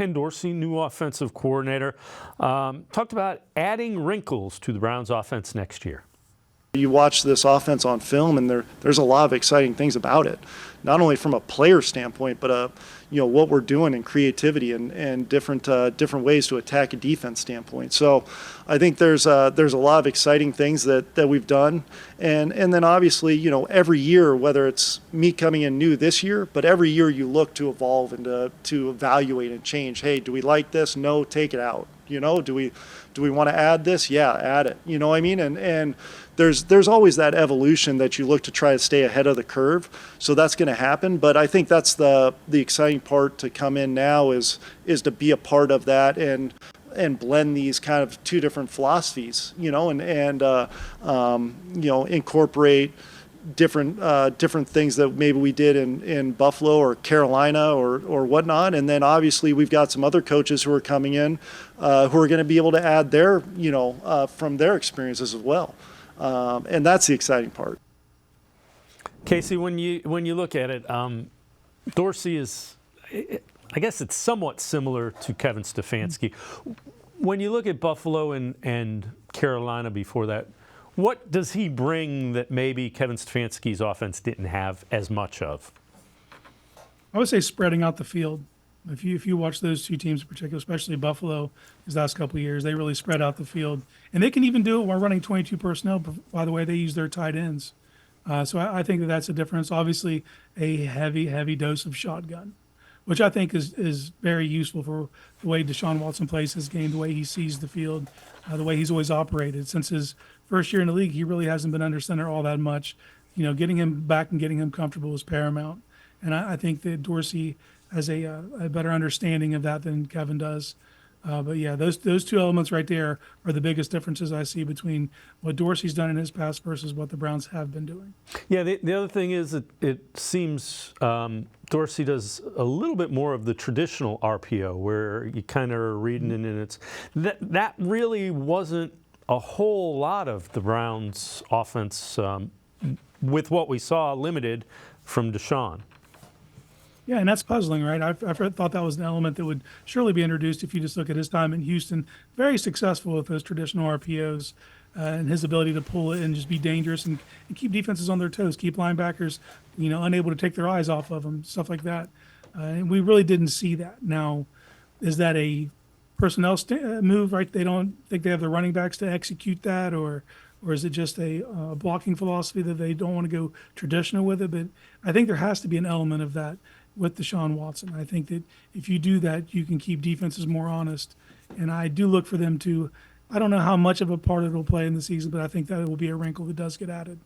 Ken Dorsey, new offensive coordinator, talked about adding wrinkles to the Browns' offense next year. You watch this offense on film, and there's a lot of exciting things about it, not only from a player standpoint, but what we're doing in creativity and different ways to attack a defense standpoint. So I think there's a lot of exciting things that we've done, and then obviously every year, whether it's me coming in new this year, but every year you look to evolve and to evaluate and change. Hey, do we like this? No, take it out. Do we want to add this? Yeah, add it. You know what I mean? And there's always that evolution that you look to try to stay ahead of the curve. So that's going to happen. But I think that's the exciting part to come in now is to be a part of that and blend these kind of two different philosophies, and incorporate different things that maybe we did in Buffalo or Carolina or whatnot. And then obviously we've got some other coaches who are coming in who are going to be able to add their, from their experiences as well. And that's the exciting part. Casey, when you look at it, Dorsey is, I guess it's somewhat similar to Kevin Stefanski. When you look at Buffalo and Carolina before that, what does he bring that maybe Kevin Stefanski's offense didn't have as much of? I would say spreading out the field. If you watch those two teams in particular, especially Buffalo, these last couple of years, they really spread out the field. And they can even do it while running 22 personnel. By the way, they use their tight ends. So I think that's a difference. Obviously, a heavy dose of shotgun, which I think is very useful for the way Deshaun Watson plays his game, the way he sees the field, the way he's always operated. Since his first year in the league, he really hasn't been under center all that much. Getting him back and getting him comfortable is paramount. And I think that Dorsey has a better understanding of that than Kevin does. But yeah, those two elements right there are the biggest differences I see between what Dorsey's done in his past versus what the Browns have been doing. Yeah, the other thing is that it seems Dorsey does a little bit more of the traditional RPO, where you kind of are reading it, and it's that really wasn't a whole lot of the Browns' offense with what we saw limited from Deshaun. Yeah, and that's puzzling, right? I thought that was an element that would surely be introduced if you just look at his time in Houston. Very successful with those traditional RPOs and his ability to pull it and just be dangerous and keep defenses on their toes, keep linebackers, unable to take their eyes off of them, stuff like that. And we really didn't see that. Now, is that a personnel move, right? They don't think they have the running backs to execute that, or is it just a blocking philosophy that they don't want to go traditional with it? But I think there has to be an element of that with Deshaun Watson. I think that if you do that, you can keep defenses more honest. And I do look for them to, I don't know how much of a part it will play in the season, but I think that it will be a wrinkle that does get added.